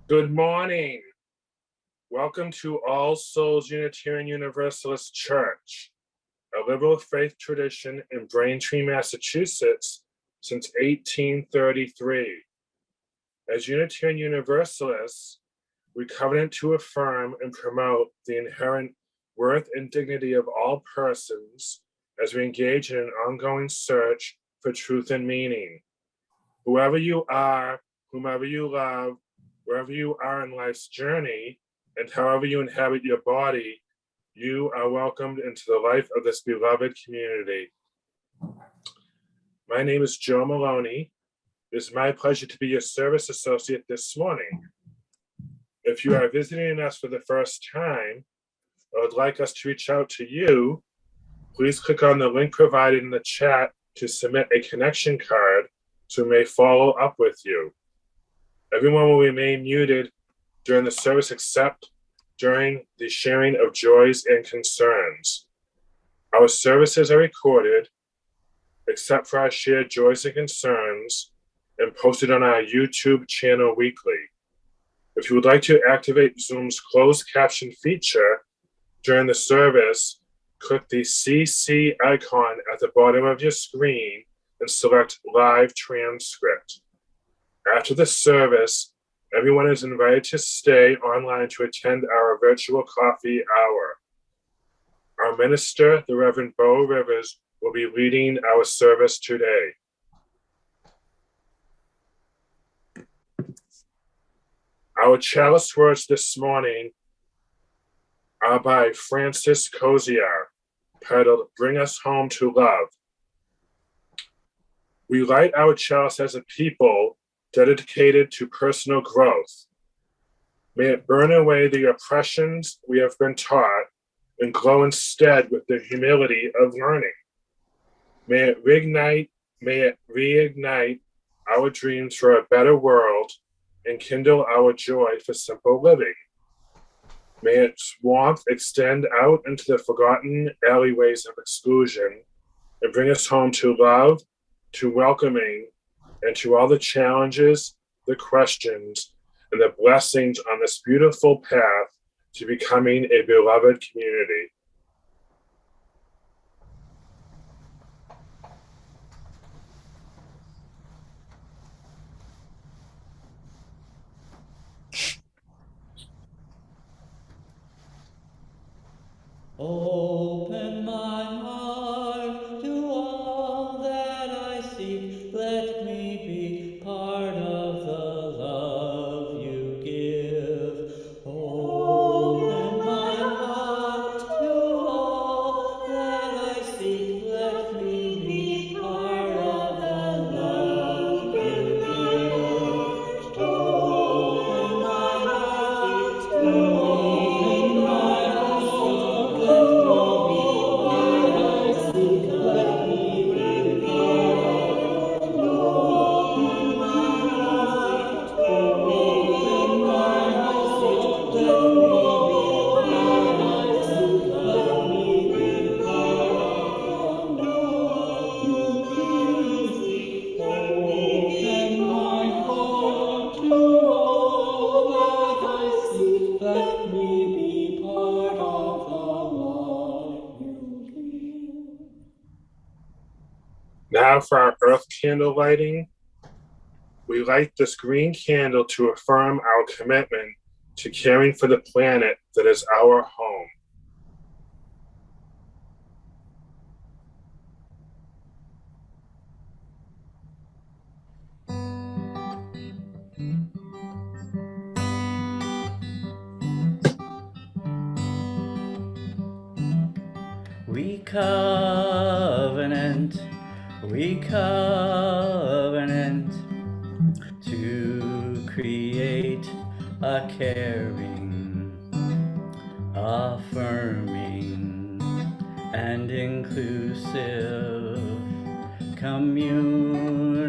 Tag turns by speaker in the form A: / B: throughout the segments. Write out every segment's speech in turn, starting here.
A: Good morning. Welcome to All Souls Unitarian Universalist Church, a liberal faith tradition in Braintree, Massachusetts since 1833. As Unitarian Universalists, we covenant to affirm and promote the inherent worth and dignity of all persons as we engage in an ongoing search for truth and meaning. Whoever you are, whomever you love, wherever you are in life's journey, and however you inhabit your body, you are welcomed into the life of this beloved community. My name is Joe Maloney. It is my pleasure to be your service associate this morning. If you are visiting us for the first time or would like us to reach out to you, please click on the link provided in the chat to submit a connection card so we may follow up with you. Everyone will remain muted during the service except during the sharing of joys and concerns. Our services are recorded, except for our shared joys and concerns, and posted on our YouTube channel weekly. If you would like to activate Zoom's closed caption feature during the service, click the CC icon at the bottom of your screen and select Live Transcript. After the service, everyone is invited to stay online to attend our virtual coffee hour. Our minister, the Rev Beau Rivers, will be leading our service today. Our chalice words this morning are by Francis Cozier, titled Bring Us Home to Love. We light our chalice as a people dedicated to personal growth. May it burn away the oppressions we have been taught and glow instead with the humility of learning. May it reignite our dreams for a better world and kindle our joy for simple living. May its warmth extend out into the forgotten alleyways of exclusion and bring us home to love, to welcoming, and to all the challenges, the questions, and the blessings on this beautiful path to becoming a beloved community.
B: Open my heart to all that I seek. Let me be part of the love you give. Open my heart to all that I seek. Let me be part of the love you give. Open my heart to open my heart. Let me be part of the Lord. Open my heart to open my heart. Let me be part of the Lord. Open my heart to all that I seek. Let me be part of the Lord you give.
A: Now for our earth candle lighting. We light this green candle to affirm our commitment to caring for the planet that is our home.
B: We covenant to create a caring, affirming, and inclusive community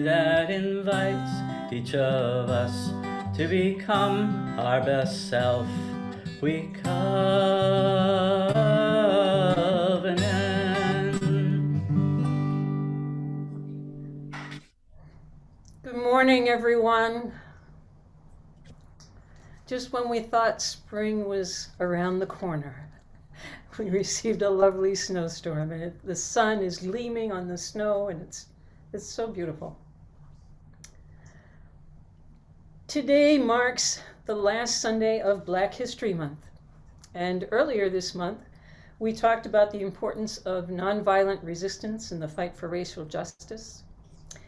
B: that invites each of us to become our best self. We covenant.
C: Good morning, everyone. Just when we thought spring was around the corner, we received a lovely snowstorm, and the sun is gleaming on the snow, and it's so beautiful. Today marks the last Sunday of Black History Month, and earlier this month, we talked about the importance of nonviolent resistance in the fight for racial justice.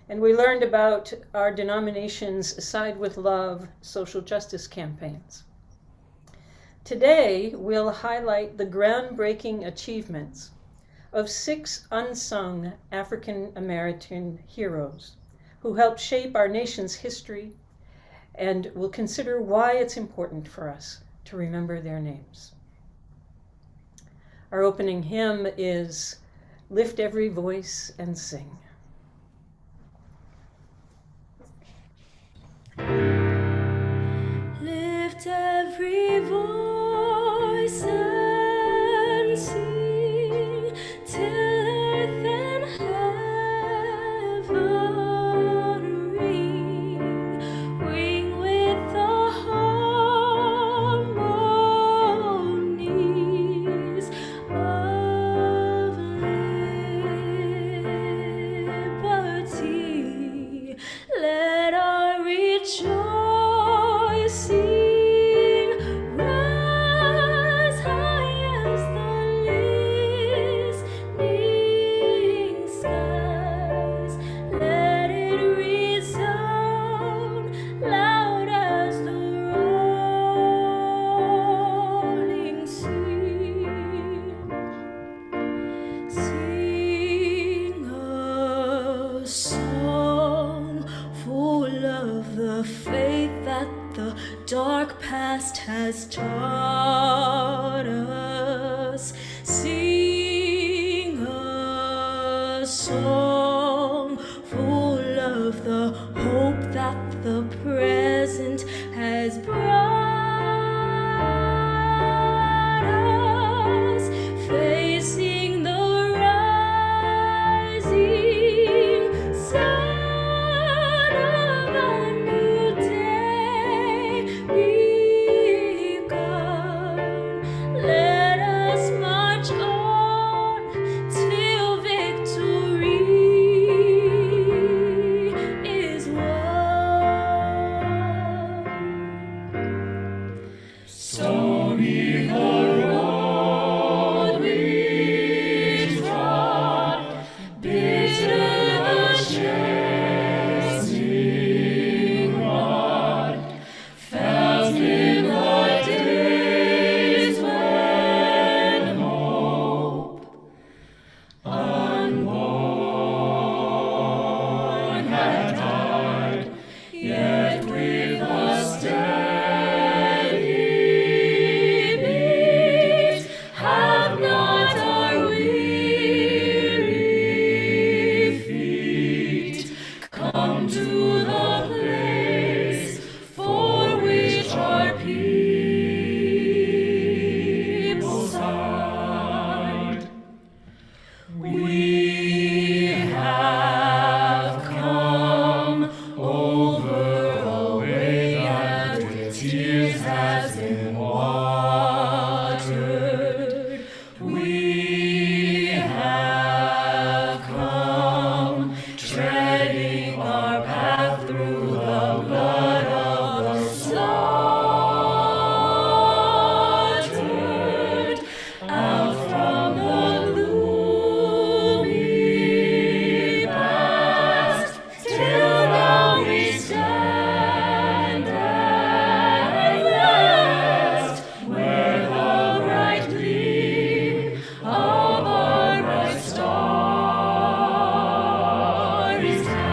C: And we learned about our denomination's Side with Love social justice campaigns. Today, we'll highlight the groundbreaking achievements of 6 unsung African American heroes who helped shape our nation's history, and we'll consider why it's important for us to remember their names. Our opening hymn is Lift Every Voice and Sing.
B: Lift every voice and sing till earth and heaven ring with the harmonies of liberty. Let our rejoicing rise high as the listening skies. Let it resound loud as the rolling sea. Sing a song full of the faith that the dark past has taught us. Sing a song full of the hope that the present has brought us. Facing the rising sun of a new day begun. Let us march on till victory is won. Stony the road we trod, bitter the chasing rod, felt in the days when hope unborn had died, yet with a steady beat have not our weary feet come to the place for which our people sighed. We have come over a way that with tears has been watered. We have come treading our path through the blood of the slaughtered. Out from the gloomy past, till now we stand at last, where the bright gleam of our bright star is cast.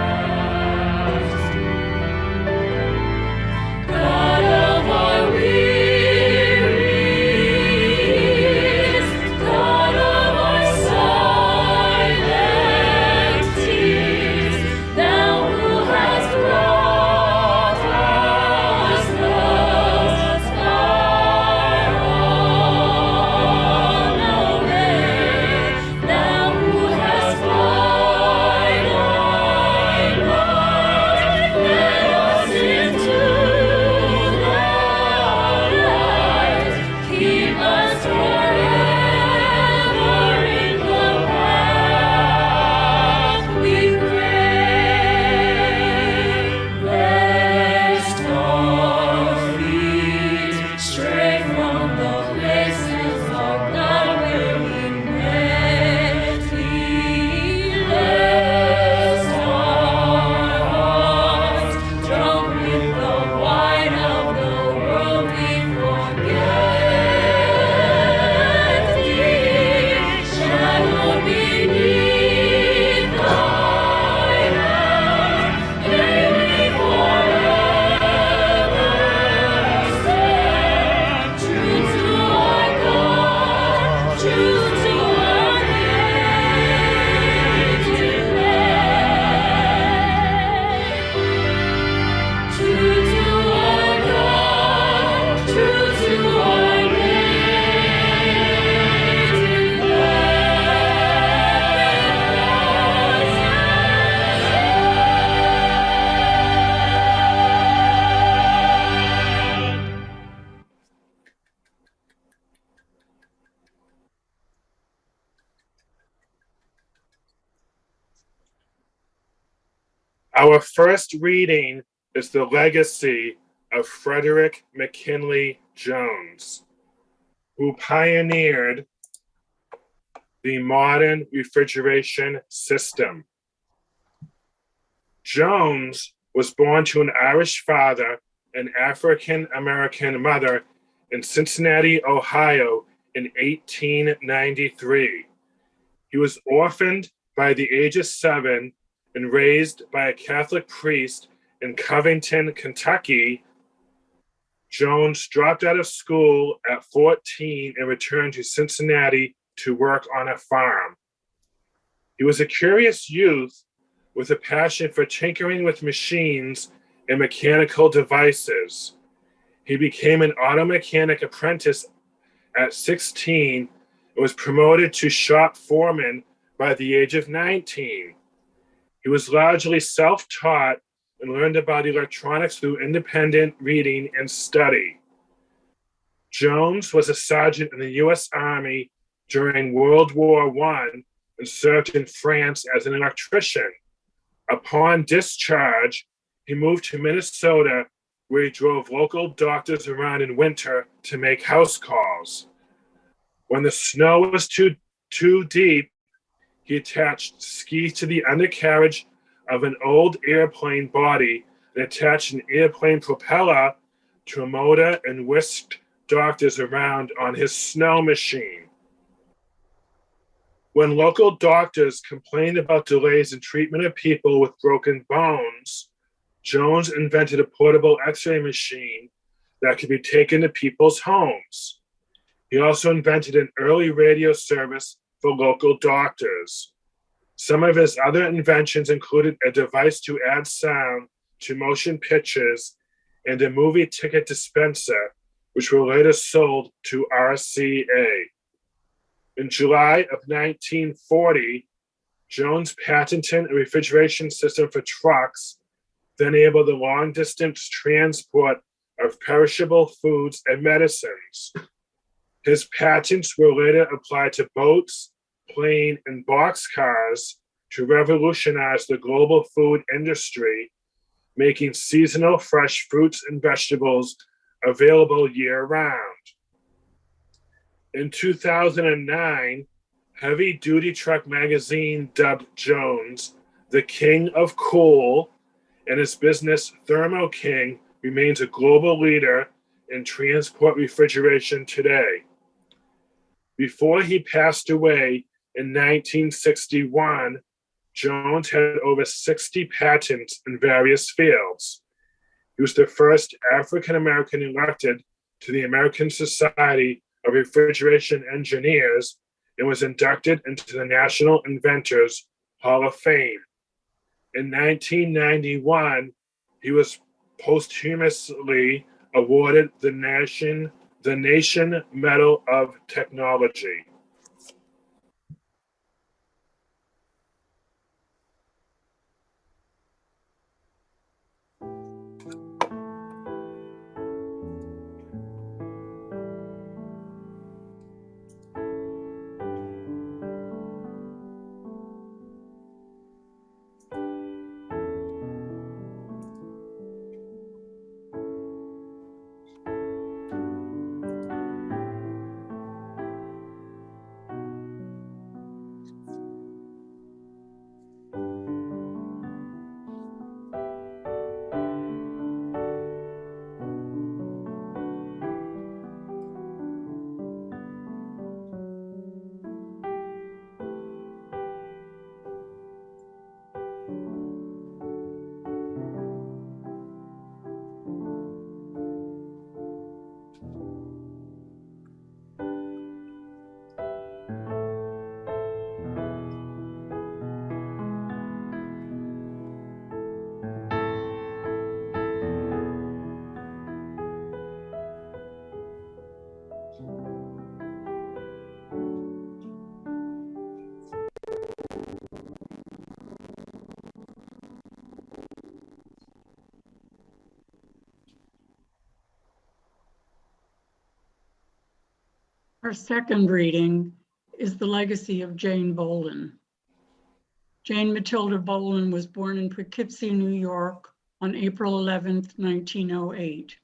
A: Our first reading is the legacy of Frederick McKinley Jones, who pioneered the modern refrigeration system. Jones was born to an Irish father and African-American mother in Cincinnati, Ohio in 1893. He was orphaned by the age of 7 and raised by a Catholic priest in Covington, Kentucky. Jones dropped out of school at 14 and returned to Cincinnati to work on a farm. He was a curious youth with a passion for tinkering with machines and mechanical devices. He became an auto mechanic apprentice at 16 and was promoted to shop foreman by the age of 19. He was largely self-taught and learned about electronics through independent reading and study. Jones was a sergeant in the U.S. Army during World War I and served in France as an electrician. Upon discharge, he moved to Minnesota, where he drove local doctors around in winter to make house calls. When the snow was too deep, he attached skis to the undercarriage of an old airplane body and attached an airplane propeller to a motor and whisked doctors around on his snow machine. When local doctors complained about delays in treatment of people with broken bones, Jones invented a portable X-ray machine that could be taken to people's homes. He also invented an early radio service for local doctors. Some of his other inventions included a device to add sound to motion pictures and a movie ticket dispenser, which were later sold to RCA. In July of 1940, Jones patented a refrigeration system for trucks that enabled the long-distance transport of perishable foods and medicines. His patents were later applied to boats, plane, and boxcars to revolutionize the global food industry, making seasonal fresh fruits and vegetables available year-round. In 2009, Heavy Duty Truck magazine dubbed Jones the King of Cool, and his business Thermo King remains a global leader in transport refrigeration today. Before he passed away in 1961, Jones had over 60 patents in various fields. He was the first African-American elected to the American Society of Refrigeration Engineers and was inducted into the National Inventors Hall of Fame. In 1991, he was posthumously awarded the Nation Medal of Technology.
B: Our second reading is the legacy of Jane Bolden.
D: Jane Matilda Bolin was born in Poughkeepsie, New York on April 11, 1908,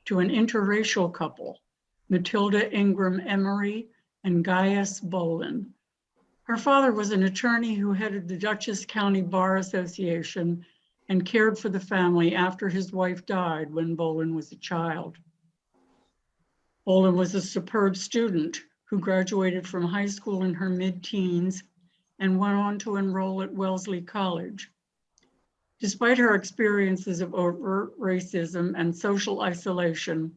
D: to an interracial couple, Matilda Ingram Emery and Gaius Bolin. Her father was an attorney who headed the Dutchess County Bar Association and cared for the family after his wife died when Bolin was a child. Bolin was a superb student who graduated from high school in her mid-teens and went on to enroll at Wellesley College. Despite her experiences of overt racism and social isolation,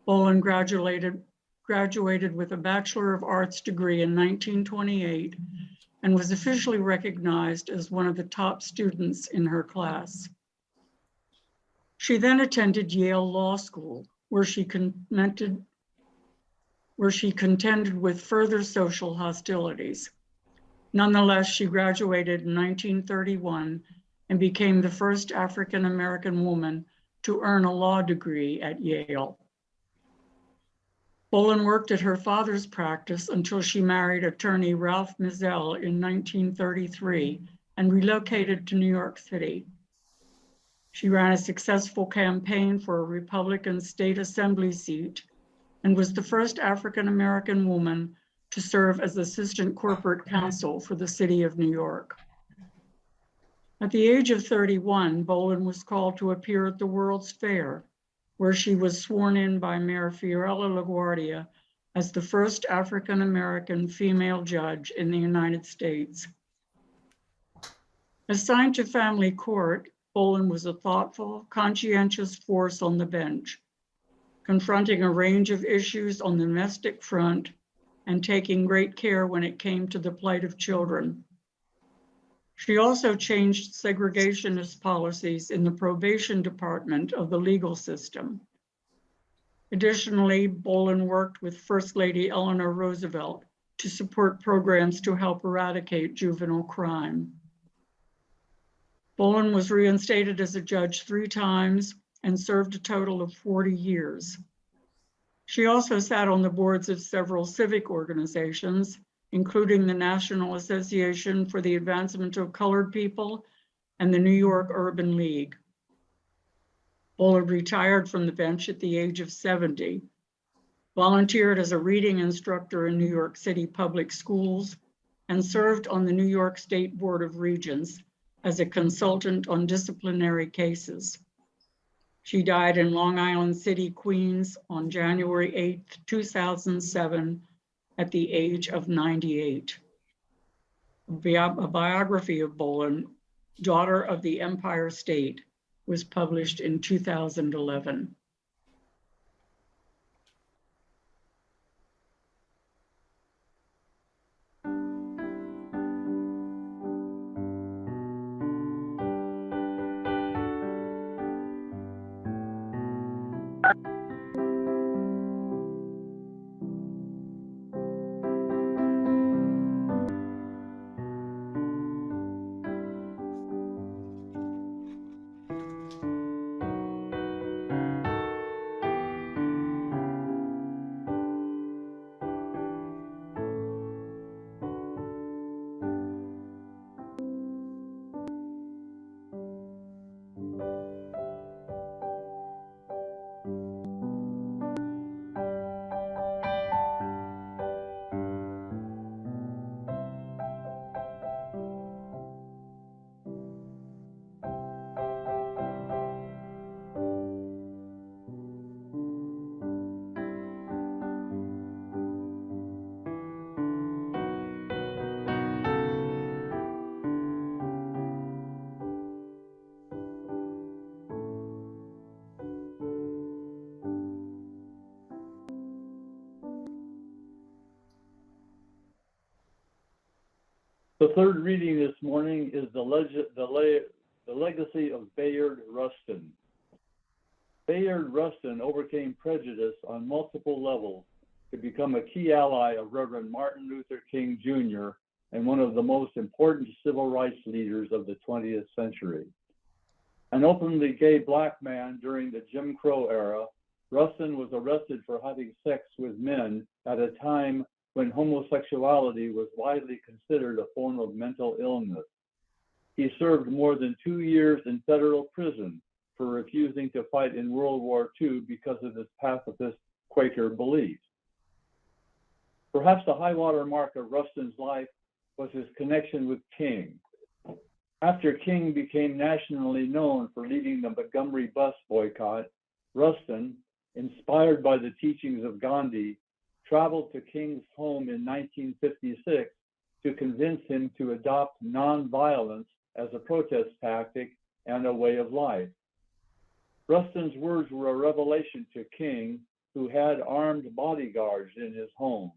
D: Bolin graduated with a Bachelor of Arts degree in 1928 and was officially recognized as one of the top students in her class. She then attended Yale Law School, where she contended with further social hostilities. Nonetheless, she graduated in 1931 and became the first African-American woman to earn a law degree at Yale. Bolin worked at her father's practice until she married attorney Ralph Mizell in 1933 and relocated to New York City. She ran a successful campaign for a Republican state assembly seat and was the first African-American woman to serve as assistant corporate counsel for the city of New York. At the age of 31, Bolin was called to appear at the World's Fair, where she was sworn in by Mayor Fiorella LaGuardia as the first African-American female judge in the United States. Assigned to family court, Bolin was a thoughtful, conscientious force on the bench, confronting a range of issues on the domestic front and taking great care when it came to the plight of children. She also changed segregationist policies in the probation department of the legal system. Additionally, Bolin worked with First Lady Eleanor Roosevelt to support programs to help eradicate juvenile crime. Bolin was reinstated as a judge 3 times and served a total of 40 years. She also sat on the boards of several civic organizations, including the National Association for the Advancement of Colored People and the New York Urban League. Bolin retired from the bench at the age of 70, volunteered as a reading instructor in New York City public schools, and served on the New York State Board of Regents as a consultant on disciplinary cases. She died in Long Island City, Queens on January 8, 2007, at the age of 98. A biography of Bolin, Daughter of the Empire State, was published in 2011.
E: The third reading this morning is the legacy of Bayard Rustin. Bayard Rustin overcame prejudice on multiple levels to become a key ally of Reverend Martin Luther King Jr. and one of the most important civil rights leaders of the 20th century. An openly gay Black man during the Jim Crow era, Rustin was arrested for having sex with men at a time when homosexuality was widely considered a form of mental illness. He served more than 2 years in federal prison for refusing to fight in World War II because of his pacifist Quaker beliefs. Perhaps the high water mark of Rustin's life was his connection with King. After King became nationally known for leading the Montgomery bus boycott, Rustin, inspired by the teachings of Gandhi, traveled to King's home in 1956 to convince him to adopt nonviolence as a protest tactic and a way of life. Rustin's words were a revelation to King, who had armed bodyguards in his home.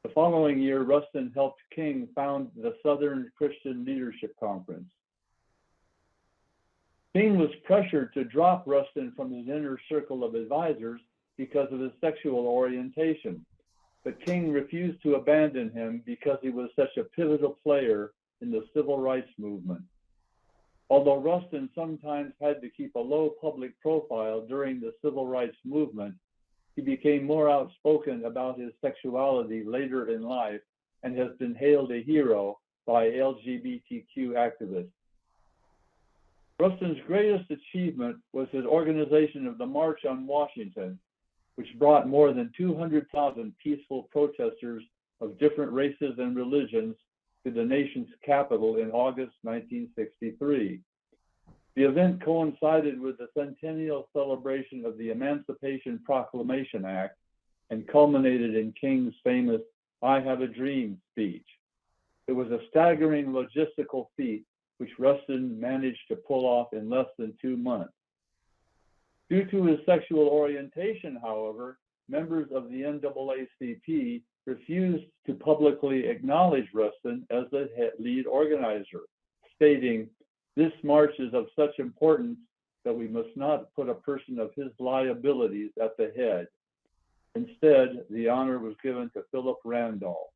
E: The following year, Rustin helped King found the Southern Christian Leadership Conference. King was pressured to drop Rustin from his inner circle of advisors because of his sexual orientation, but King refused to abandon him because he was such a pivotal player in the civil rights movement. Although Rustin sometimes had to keep a low public profile during the civil rights movement, he became more outspoken about his sexuality later in life and has been hailed a hero by LGBTQ activists. Rustin's greatest achievement was his organization of the March on Washington, which brought more than 200,000 peaceful protesters of different races and religions to the nation's capital in August 1963. The event coincided with the centennial celebration of the Emancipation Proclamation Act and culminated in King's famous "I Have a Dream" speech. It was a staggering logistical feat which Rustin managed to pull off in less than 2 months. Due to his sexual orientation, however, members of the NAACP refused to publicly acknowledge Rustin as the lead organizer, stating, "This march is of such importance that we must not put a person of his liabilities at the head." Instead, the honor was given to Philip Randolph.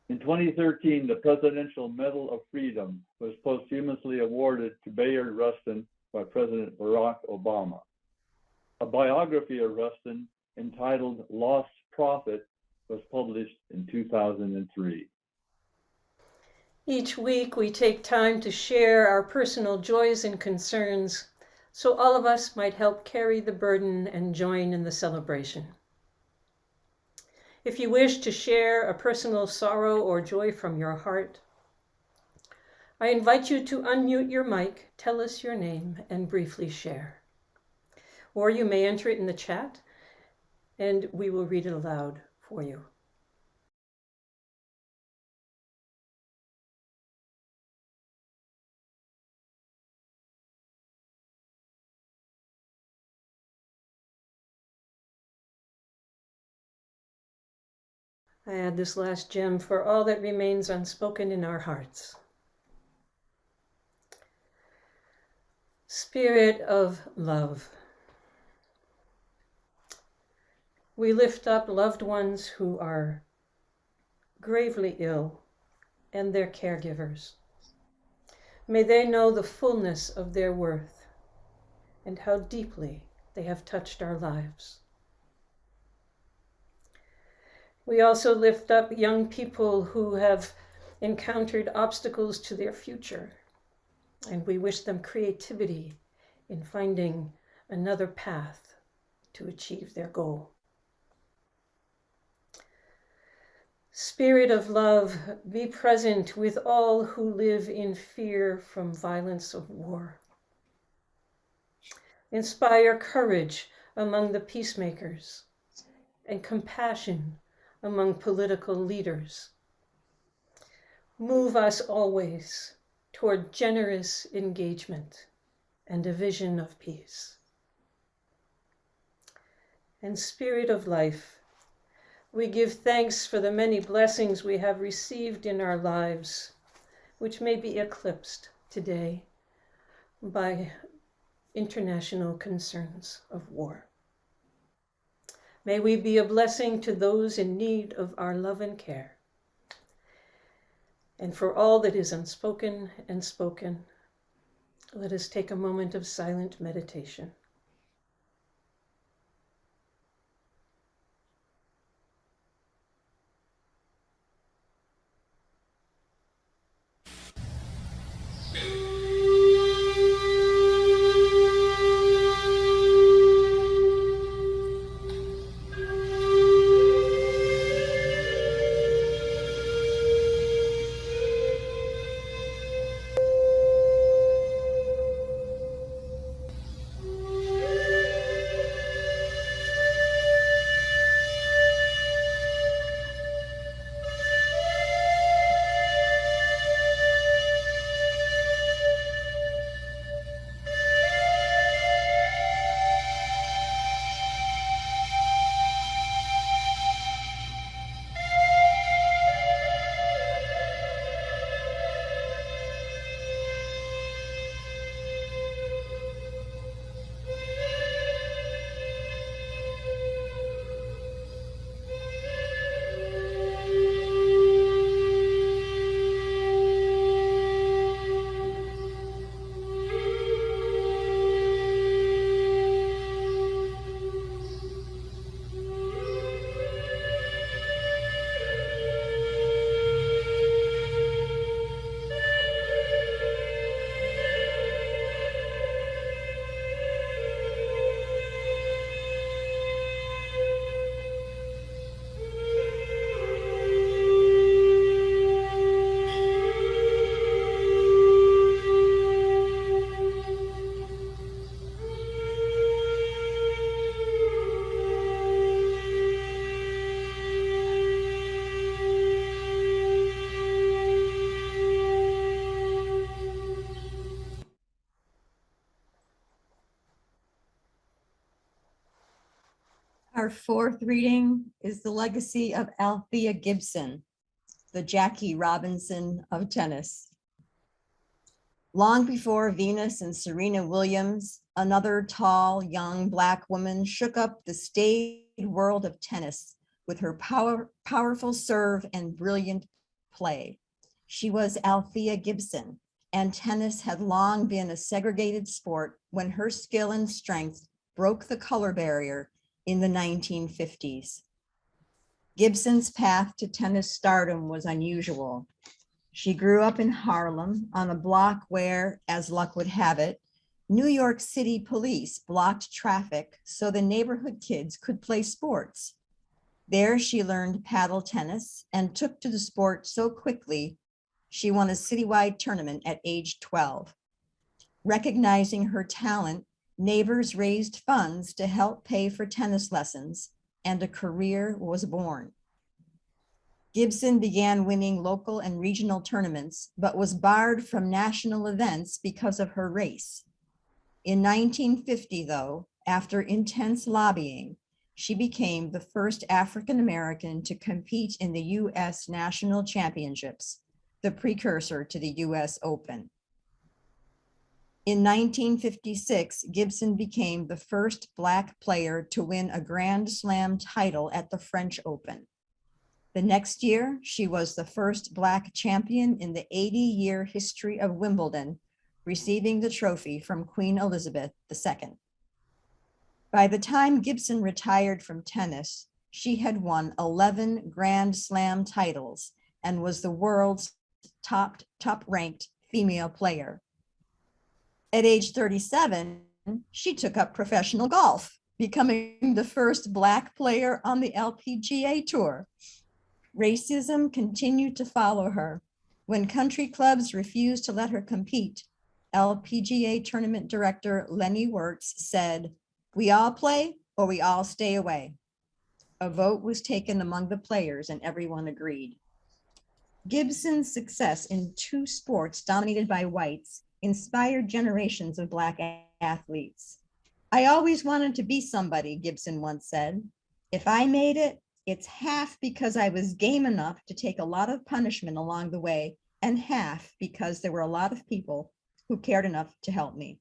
E: In 2013, the Presidential Medal of Freedom was posthumously awarded to Bayard Rustin by President Barack Obama. A biography of Rustin entitled "Lost Prophet" was published in 2003.
C: Each week we take time to share our personal joys and concerns so all of us might help carry the burden and join in the celebration. If you wish to share a personal sorrow or joy from your heart, I invite you to unmute your mic, tell us your name, and briefly share. Or you may enter it in the chat, and we will read it aloud for you. I add this last gem for all that remains unspoken in our hearts. Spirit of love, we lift up loved ones who are gravely ill and their caregivers. May they know the fullness of their worth and how deeply they have touched our lives. We also lift up young people who have encountered obstacles to their future, and we wish them creativity in finding another path to achieve their goal. Spirit of love, be present with all who live in fear from violence of war. Inspire courage among the peacemakers and compassion among political leaders. Move us always toward generous engagement and a vision of peace. And Spirit of life, we give thanks for the many blessings we have received in our lives, which may be eclipsed today by international concerns of war. May we be a blessing to those in need of our love and care. And for all that is unspoken and spoken, let us take a moment of silent meditation.
F: Our fourth reading is the legacy of Althea Gibson, the Jackie Robinson of tennis. Long before Venus and Serena Williams, another tall, young Black woman shook up the staid world of tennis with her powerful serve and brilliant play. She was Althea Gibson, and tennis had long been a segregated sport when her skill and strength broke the color barrier in the 1950s. Gibson's path to tennis stardom was unusual. She grew up in Harlem on a block where, as luck would have it, New York City police blocked traffic so the neighborhood kids could play sports. There she learned paddle tennis and took to the sport so quickly, she won a citywide tournament at age 12. Recognizing her talent, neighbors raised funds to help pay for tennis lessons, and a career was born. Gibson began winning local and regional tournaments, but was barred from national events because of her race. In 1950, though, after intense lobbying, she became the first African-American to compete in the U.S. National Championships, the precursor to the U.S. Open. In 1956, Gibson became the first Black player to win a Grand Slam title at the French Open. The next year, she was the first Black champion in the 80-year history of Wimbledon, receiving the trophy from Queen Elizabeth II. By the time Gibson retired from tennis, she had won 11 Grand Slam titles and was the world's top-ranked female player. At age 37, she took up professional golf, becoming the first Black player on the LPGA Tour. Racism continued to follow her. When country clubs refused to let her compete, LPGA tournament director Lenny Wirtz said, "We all play or we all stay away." A vote was taken among the players and everyone agreed. Gibson's success in two sports dominated by whites inspired generations of Black athletes. "I always wanted to be somebody," Gibson once said. "If I made it, it's half because I was game enough to take a lot of punishment along the way, and half because there were a lot of people who cared enough to help me."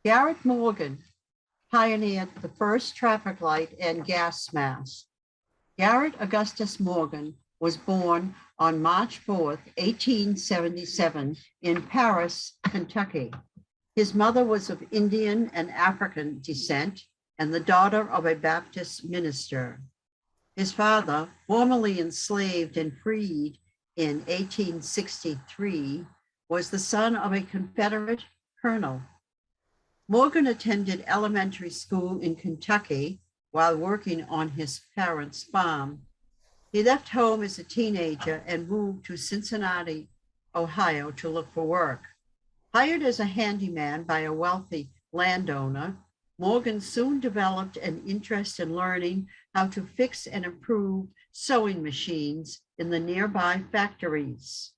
G: Garrett Morgan pioneered the first traffic light and gas mask. Garrett Augustus Morgan was born on March 4th, 1877 in Paris, Kentucky. His mother was of Indian and African descent and the daughter of a Baptist minister. His father, formerly enslaved and freed in 1863, was the son of a Confederate colonel. Morgan attended elementary school in Kentucky while working on his parents' farm. He left home as a teenager and moved to Cincinnati, Ohio to look for work. Hired as a handyman by a wealthy landowner, Morgan soon developed an interest in learning how to fix and improve sewing machines in the nearby factories.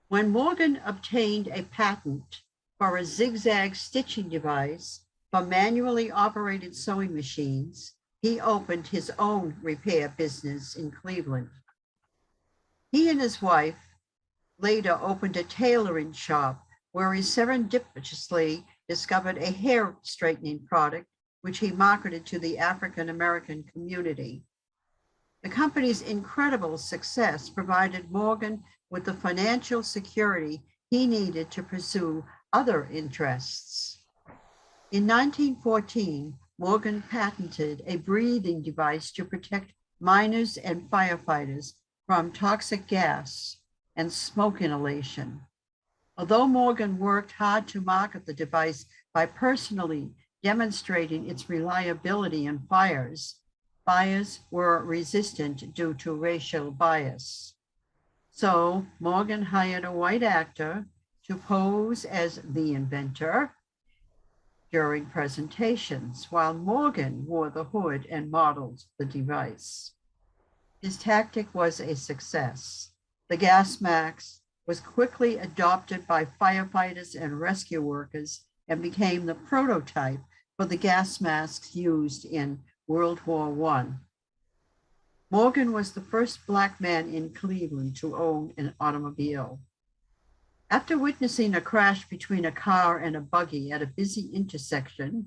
G: When Morgan obtained a patent for a zigzag stitching device for manually operated sewing machines, he opened his own repair business in Cleveland. He and his wife later opened a tailoring shop where he serendipitously discovered a hair straightening product which he marketed to the African-American community. The company's incredible success provided Morgan with the financial security he needed to pursue other interests. In 1914, Morgan patented a breathing device to protect miners and firefighters from toxic gas and smoke inhalation. Although Morgan worked hard to market the device by personally demonstrating its reliability in fires, fires were resistant due to racial bias. So Morgan hired a white actor to pose as the inventor during presentations, while Morgan wore the hood and modeled the device. His tactic was a success. The gas mask was quickly adopted by firefighters and rescue workers and became the prototype for the gas masks used in World War I. Morgan was the first Black man in Cleveland to own an automobile. After witnessing a crash between a car and a buggy at a busy intersection,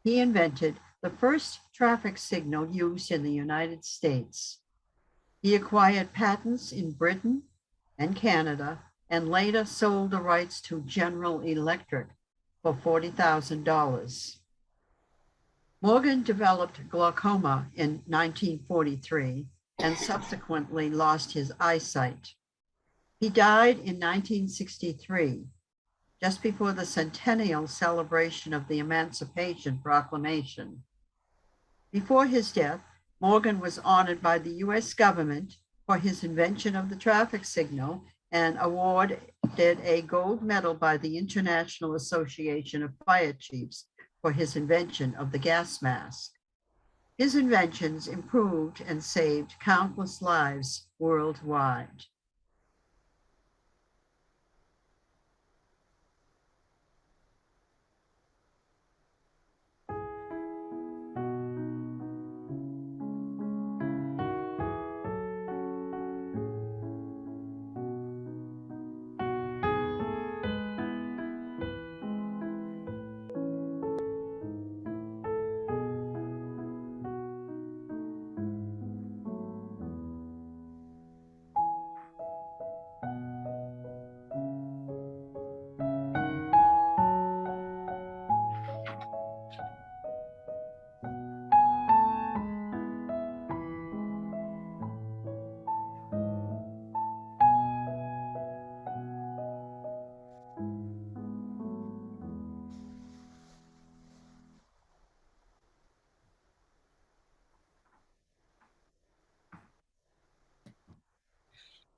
G: he invented the first traffic signal used in the United States. He acquired patents in Britain and Canada and later sold the rights to General Electric for $40,000. Morgan developed glaucoma in 1943 and subsequently lost his eyesight. He died in 1963, just before the centennial celebration of the Emancipation Proclamation. Before his death, Morgan was honored by the US government for his invention of the traffic signal and awarded a gold medal by the International Association of Fire Chiefs for his invention of the gas mask. His inventions improved and saved countless lives worldwide.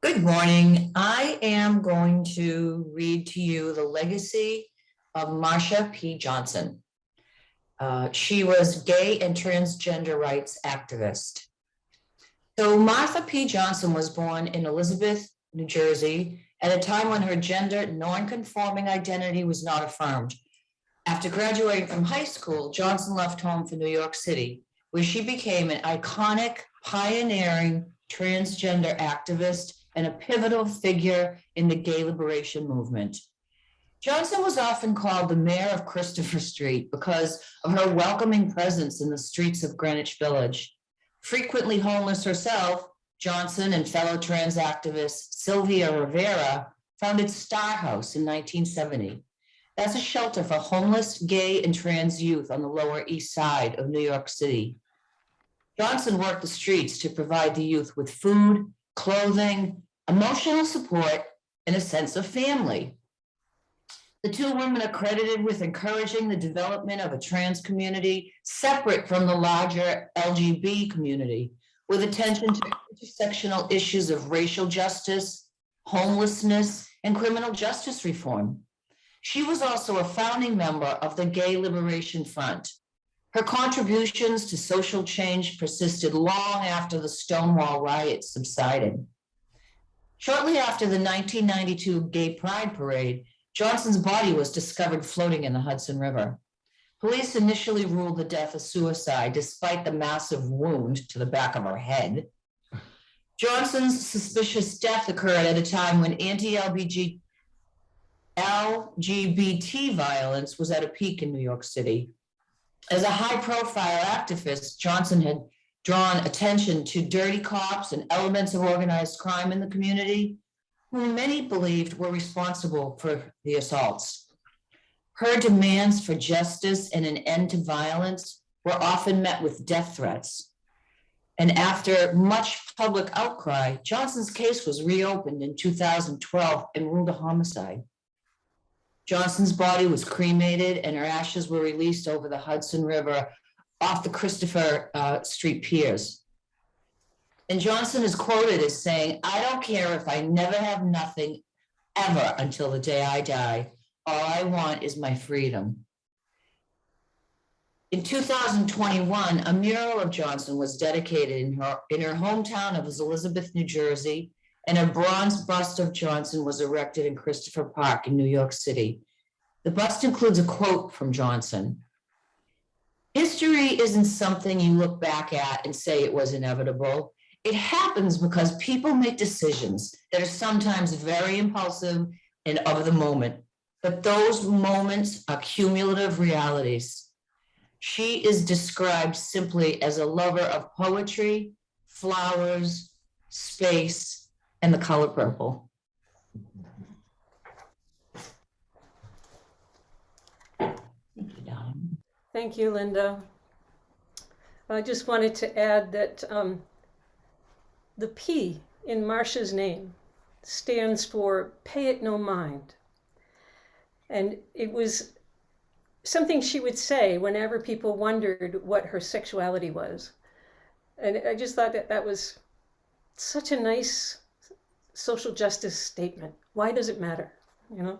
H: Good morning. I am going to read to you the legacy of Marsha P. Johnson. She was gay and transgender rights activist. So Martha P. Johnson was born in Elizabeth, New Jersey, at a time when her gender non-conforming identity was not affirmed. After graduating from high school, Johnson left home for New York City, where she became an iconic, pioneering transgender activist and a pivotal figure in the gay liberation movement. Johnson was often called the mayor of Christopher Street because of her welcoming presence in the streets of Greenwich Village. Frequently homeless herself, Johnson and fellow trans activist Sylvia Rivera founded Star House in 1970. That's a shelter for homeless, gay, and trans youth on the Lower East Side of New York City. Johnson worked the streets to provide the youth with food, clothing, emotional support, and a sense of family. The two women are credited with encouraging the development of a trans community separate from the larger LGBT community, with attention to intersectional issues of racial justice, homelessness, and criminal justice reform. She was also a founding member of the Gay Liberation Front. Her contributions to social change persisted long after the Stonewall riots subsided. Shortly after the 1992 Gay Pride Parade, Johnson's body was discovered floating in the Hudson River. Police initially ruled the death a suicide, despite the massive wound to the back of her head. Johnson's suspicious death occurred at a time when anti-LGBT violence was at a peak in New York City. As a high-profile activist, Johnson had drawn attention to dirty cops and elements of organized crime in the community. whom many believed were responsible for the assaults. Her demands for justice and an end to violence were often met with death threats. And after much public outcry, Johnson's case was reopened in 2012 and ruled a homicide. Johnson's body was cremated and her ashes were released over the Hudson River off the Christopher Street piers. And Johnson is quoted as saying, "I don't care if I never have nothing ever until the day I die. All I want is my freedom." In 2021, a mural of Johnson was dedicated in her hometown of Elizabeth, New Jersey, and a bronze bust of Johnson was erected in Christopher Park in New York City. The bust includes a quote from Johnson. "History isn't something you look back at and say it was inevitable. It happens because people make decisions that are sometimes very impulsive and of the moment, but those moments are cumulative realities." She is described simply as a lover of poetry, flowers, space, and the color purple. Thank you, darling.
C: Thank you, Linda. I just wanted to add that the P in Marcia's name stands for pay it no mind. And it was something she would say whenever people wondered what her sexuality was. And I just thought that that was such a nice social justice statement. Why does it matter, you know?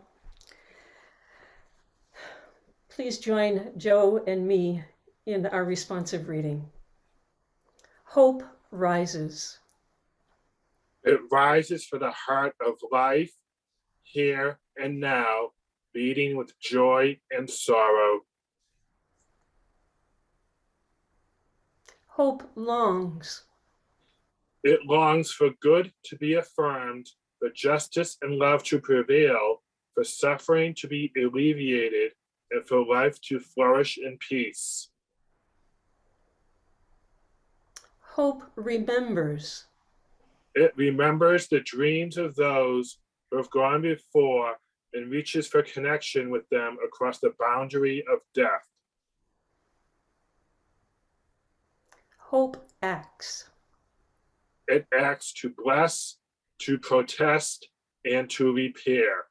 C: Please join Joe and me in our responsive reading. Hope rises.
A: It rises for the heart of life, here and now, beating with joy and sorrow.
C: Hope longs.
A: It longs for good to be affirmed, for justice and love to prevail, for suffering to be alleviated, and for life to flourish in peace.
C: Hope remembers.
A: It remembers the dreams of those who have gone before and reaches for connection with them across the boundary of death.
C: Hope acts.
A: It acts to bless, to protest, and to repair.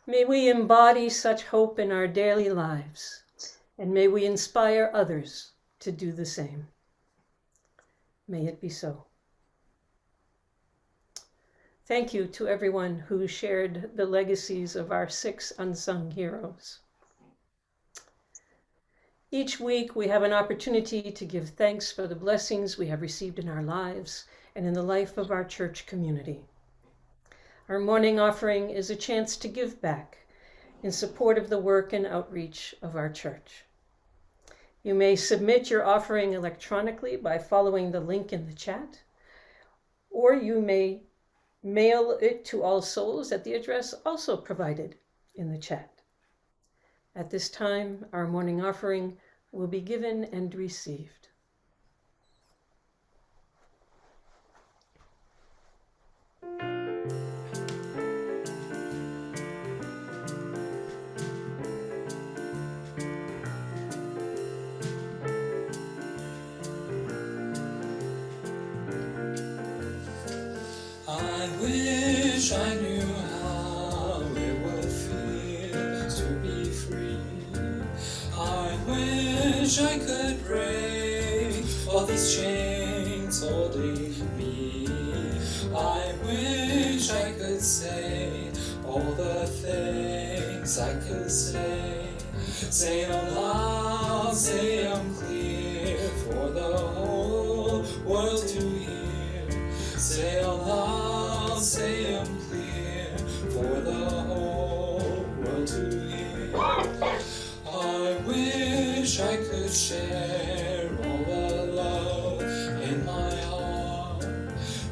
C: May we embody such hope in our daily lives, and may we inspire others to do the same. May it be so. Thank you to everyone who shared the legacies of our 6 unsung heroes. Each week we have an opportunity to give thanks for the blessings we have received in our lives and in the life of our church community. Our morning offering is a chance to give back in support of the work and outreach of our church. You may submit your offering electronically by following the link in the chat, or you may mail it to All Souls at the address also provided in the chat. At this time, our morning offering will be given and received.
B: I wish I knew how it would feel to be free. I wish I could break all these chains holding me. I wish I could say all the things I could say. Say them loud, say them clear for the whole world to hear. Say them loud, say them clear for the whole world to hear. I wish I could share all the love in my heart.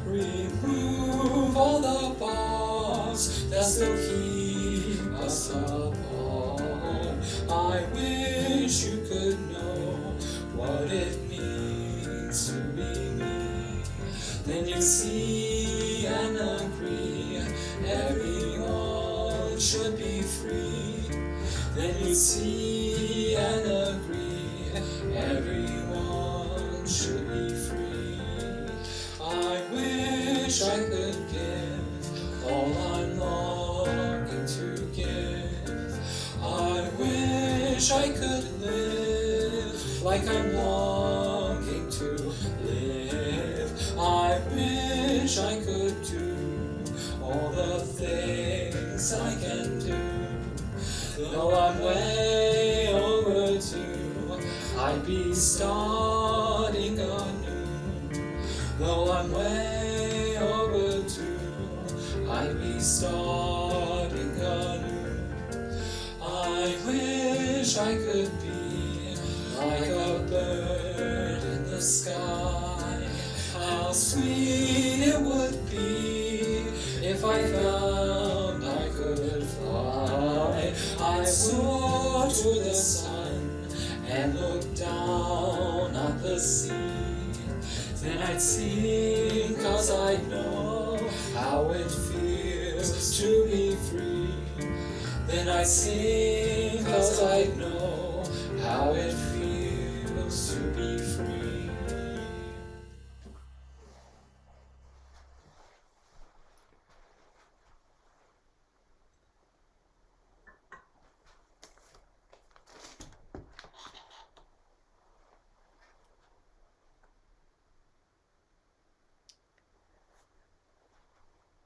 B: Remove all the bars that still keep us apart. I wish you could know what it means to be me. Then you see and agree free. Then you'd see and agree, everyone should be free. I wish I could give all I'm longing to give. I wish I could live like I'm longing to live. I wish I could do all the things I can do. Though I'm way overdue, I'd be starting anew. Though I'm way overdue, I'd be starting anew. I wish I could be like a bird in the sky. How sweet it would be if I found I could fly. I'd soar to the sun and look down at the sea. Then I'd sing, 'cause I know how it feels to be free. Then I'd sing, 'cause I know how it feels to be free.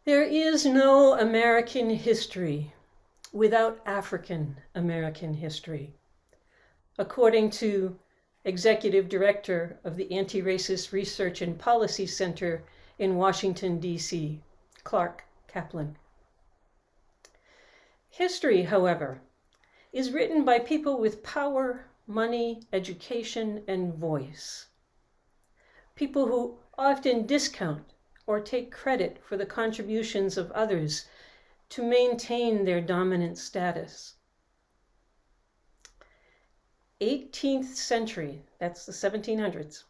C: There is no American history without African American history, according to Executive Director of the Anti-Racist Research and Policy Center in Washington, D.C., Clark Kaplan. History, however, is written by people with power, money, education, and voice. People who often discount or take credit for the contributions of others to maintain their dominant status. 18th century, that's the 1700s,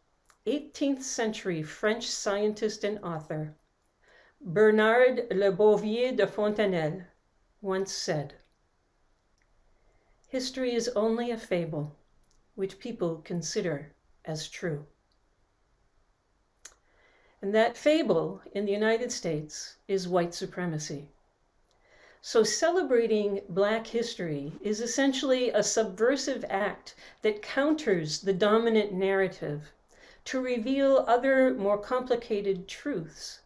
C: 18th century French scientist and author Bernard Le Bovier de Fontenelle once said, "History is only a fable which people consider as true." And that fable in the United States is white supremacy. So celebrating Black history is essentially a subversive act that counters the dominant narrative to reveal other more complicated truths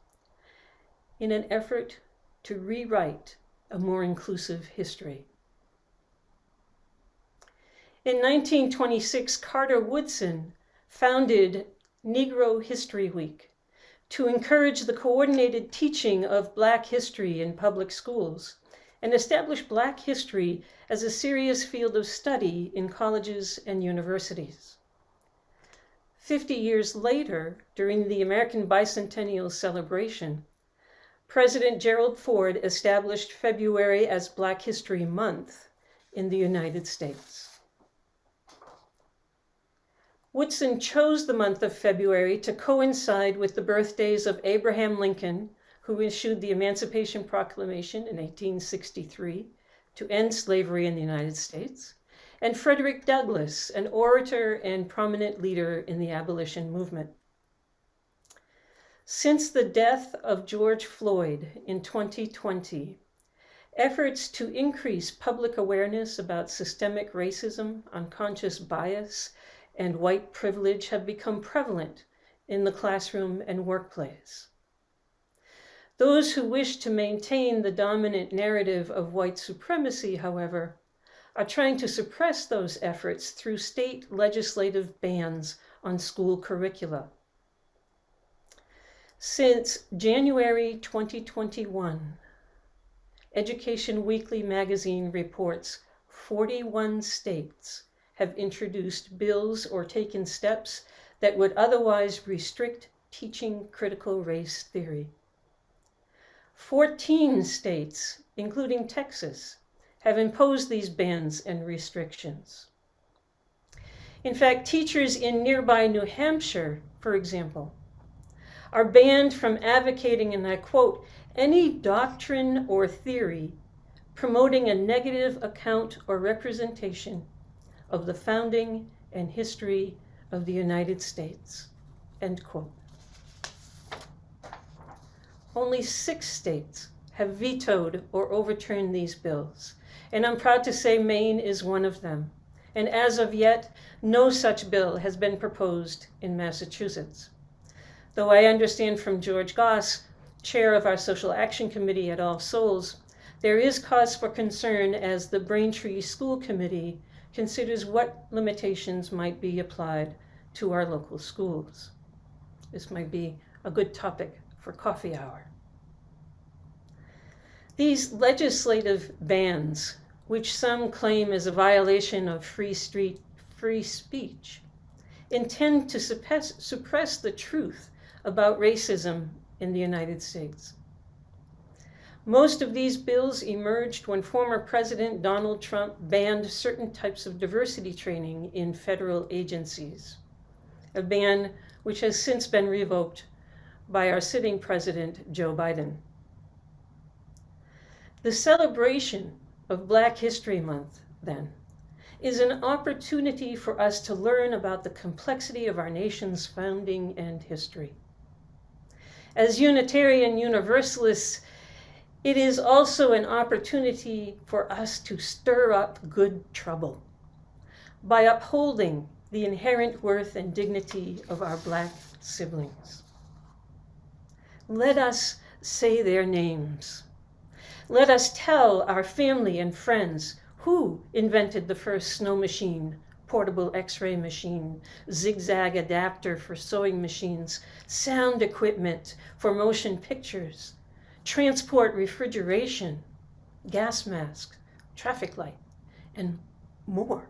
C: in an effort to rewrite a more inclusive history. In 1926, Carter Woodson founded Negro History Week to encourage the coordinated teaching of Black history in public schools and establish Black history as a serious field of study in colleges and universities. 50 years later, during the American Bicentennial celebration, President Gerald Ford established February as Black History Month in the United States. Woodson chose the month of February to coincide with the birthdays of Abraham Lincoln, who issued the Emancipation Proclamation in 1863 to end slavery in the United States, and Frederick Douglass, an orator and prominent leader in the abolition movement. Since the death of George Floyd in 2020, efforts to increase public awareness about systemic racism, unconscious bias, and white privilege have become prevalent in the classroom and workplace. Those who wish to maintain the dominant narrative of white supremacy, however, are trying to suppress those efforts through state legislative bans on school curricula. Since January 2021, Education Weekly magazine reports 41 states have introduced bills or taken steps that would otherwise restrict teaching critical race theory. 14 states, including Texas, have imposed these bans and restrictions. In fact, teachers in nearby New Hampshire, for example, are banned from advocating, and I quote, "any doctrine or theory promoting a negative account or representation of the founding and history of the United States, end quote. Only 6 states have vetoed or overturned these bills, and I'm proud to say Maine is one of them. And as of yet, no such bill has been proposed in Massachusetts. Though I understand from George Goss, chair of our Social Action Committee at All Souls, there is cause for concern as the Braintree School Committee considers what limitations might be applied to our local schools. This might be a good topic for coffee hour. These legislative bans, which some claim is a violation of free speech, intend to suppress the truth about racism in the United States. Most of these bills emerged when former President Donald Trump banned certain types of diversity training in federal agencies, a ban which has since been revoked by our sitting president, Joe Biden. The celebration of Black History Month, then, is an opportunity for us to learn about the complexity of our nation's founding and history. As Unitarian Universalists, it is also an opportunity for us to stir up good trouble by upholding the inherent worth and dignity of our Black siblings. Let us say their names. Let us tell our family and friends who invented the first snow machine, portable X-ray machine, zigzag adapter for sewing machines, sound equipment for motion pictures, transport refrigeration, gas masks, traffic light, and more.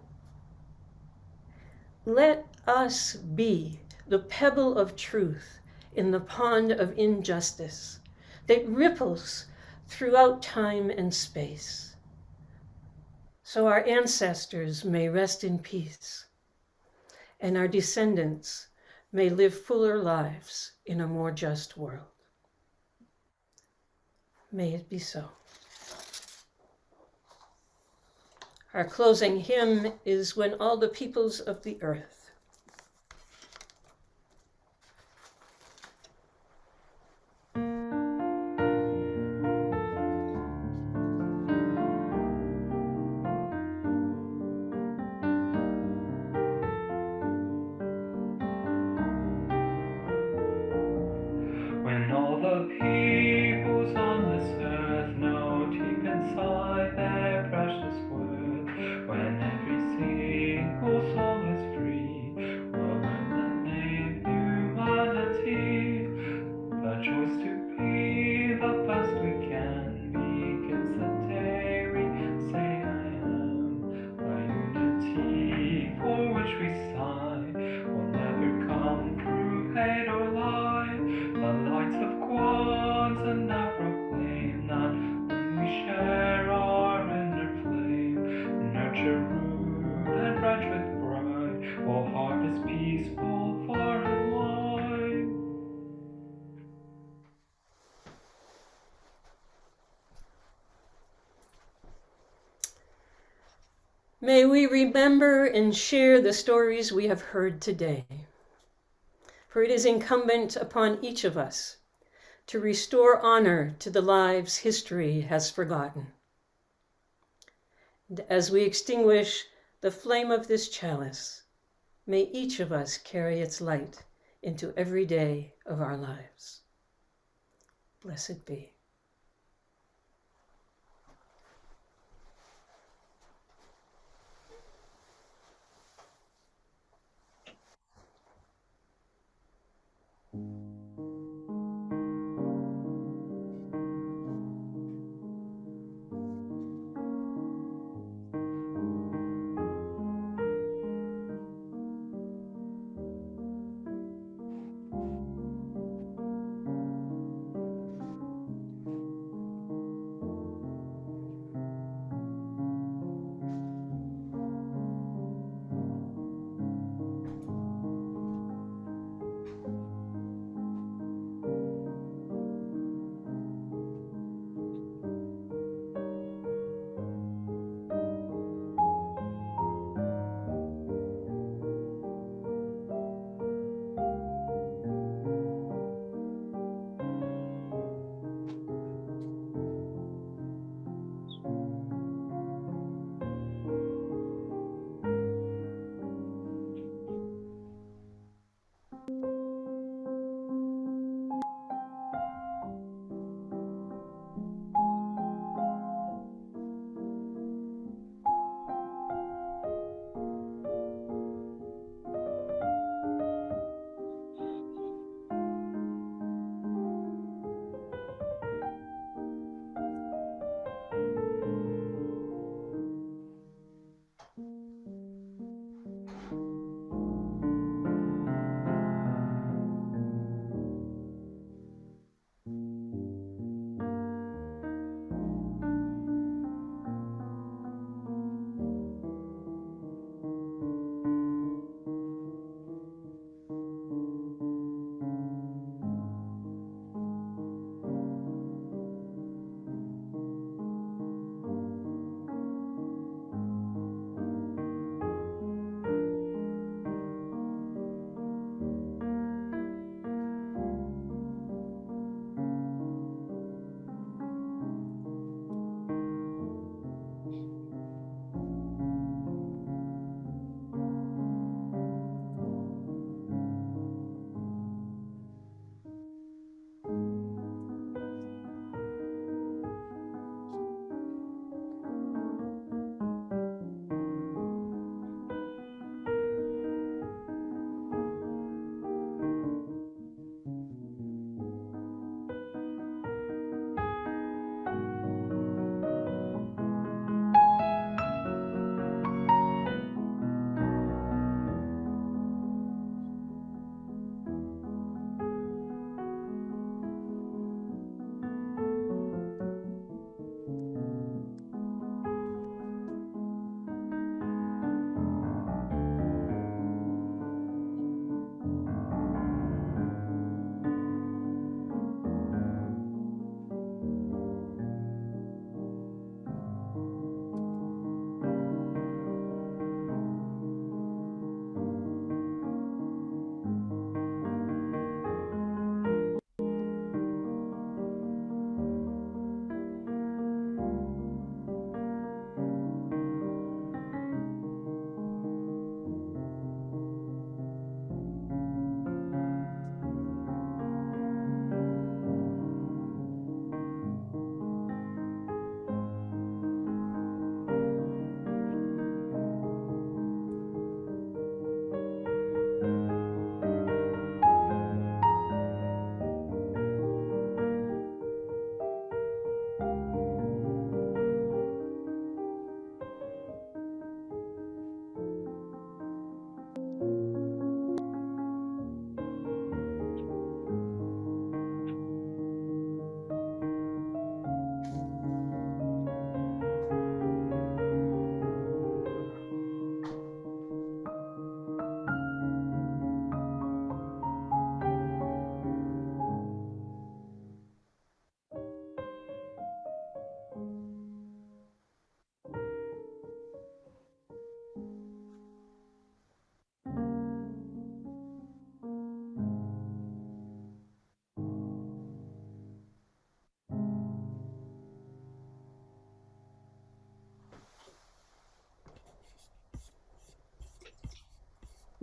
C: Let us be the pebble of truth in the pond of injustice that ripples throughout time and space, so our ancestors may rest in peace and our descendants may live fuller lives in a more just world. May it be so. Our closing hymn is When All the Peoples of the Earth.
B: When all the peoples on this earth know deep inside their precious worth, when every single soul is free, we'll learn the name humanity. The choice to be the best we can begins the day we say I am. The unity for which we sigh will never come through hate or lie. The lights of Kwanzaa now proclaim that when we share our inner flame, nurture root and branch with pride, we'll harvest peaceful far and wide.
C: May we remember and share the stories we have heard today. For it is incumbent upon each of us to restore honor to the lives history has forgotten. And as we extinguish the flame of this chalice, may each of us carry its light into every day of our lives. Blessed be.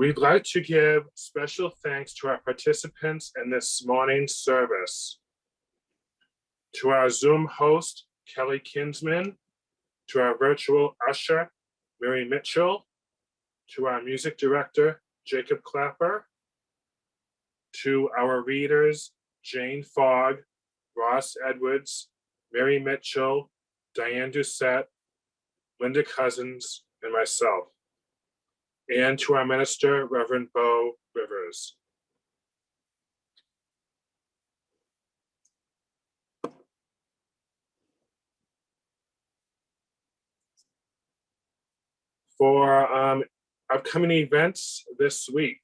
A: We'd like to give special thanks to our participants in this morning's service. To our Zoom host, Kelly Kinsman, to our virtual usher, Mary Mitchell, to our music director, Jacob Clapper, to our readers, Jane Fogg, Ross Edwards, Mary Mitchell, Diane Doucette, Linda Cousins, and myself, and to our minister, Reverend Beau Rivers. For upcoming events this week,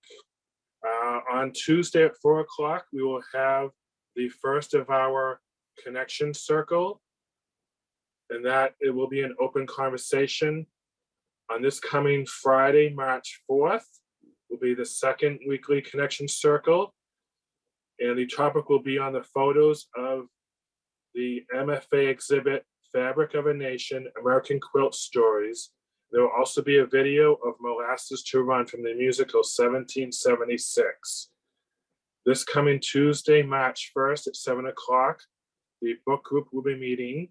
A: on Tuesday at 4 o'clock, we will have the first of our Connection Circle, and that it will be an open conversation. On this coming Friday, March 4th, will be the second weekly Connection Circle, and the topic will be on the photos of the MFA exhibit, Fabric of a Nation, American Quilt Stories. There will also be a video of Molasses to Run from the musical 1776. This coming Tuesday, March 1st at 7 o'clock, the book group will be meeting.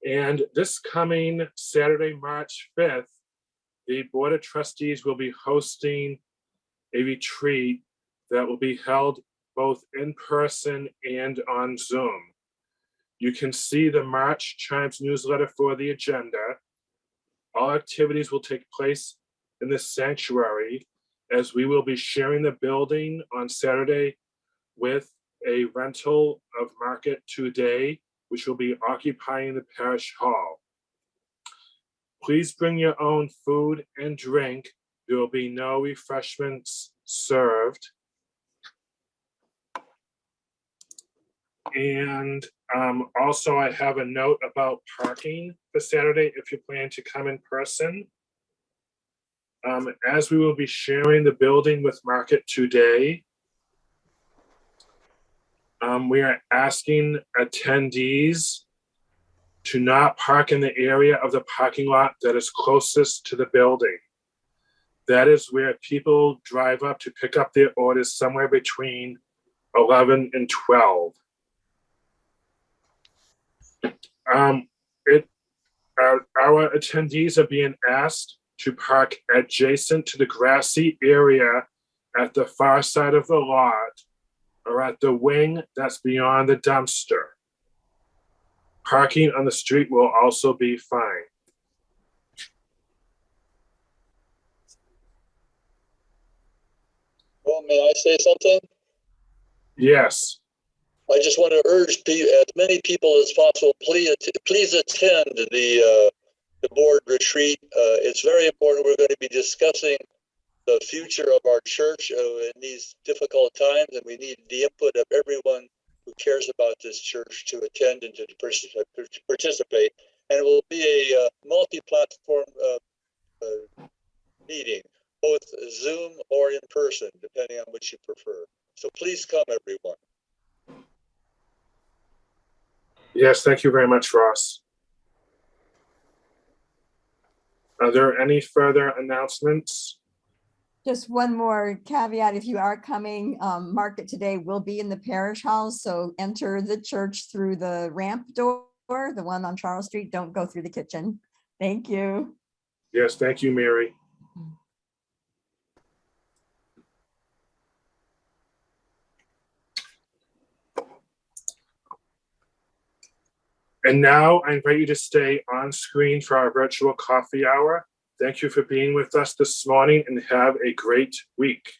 A: And this coming Saturday, March 5th, the Board of Trustees will be hosting a retreat that will be held both in person and on Zoom. You can see the March Chimes newsletter for the agenda. All activities will take place in the sanctuary, as we will be sharing the building on Saturday with a rental of Market Today, which will be occupying the parish hall. Please bring your own food and drink. There will be no refreshments served. And also I have a note about parking for Saturday if you plan to come in person. As we will be sharing the building with Market Today, we are asking attendees to not park in the area of the parking lot that is closest to the building. That is where people drive up to pick up their orders somewhere between 11 and 12. Our attendees are being asked to park adjacent to the grassy area at the far side of the lot or at the wing that's beyond the dumpster. Parking on the street will also be fine.
I: Well, may I say something?
A: Yes.
I: I just want to urge as many people as possible, please attend the board retreat. It's very important. We're going to be discussing the future of our church in these difficult times, and we need the input of everyone who cares about this church to attend and to participate. And it will be a multi-platform meeting, both Zoom or in person, depending on which you prefer. So please come, everyone.
A: Yes, thank you very much, Ross. Are there any further announcements?
F: Just one more caveat, if you are coming, Market Today will be in the parish house, so enter the church through the ramp door, the one on Charles Street. Don't go through the kitchen. Thank you.
A: Yes, thank you, Mary. And now I invite you to stay on screen for our virtual coffee hour. Thank you for being with us this morning and have a great week.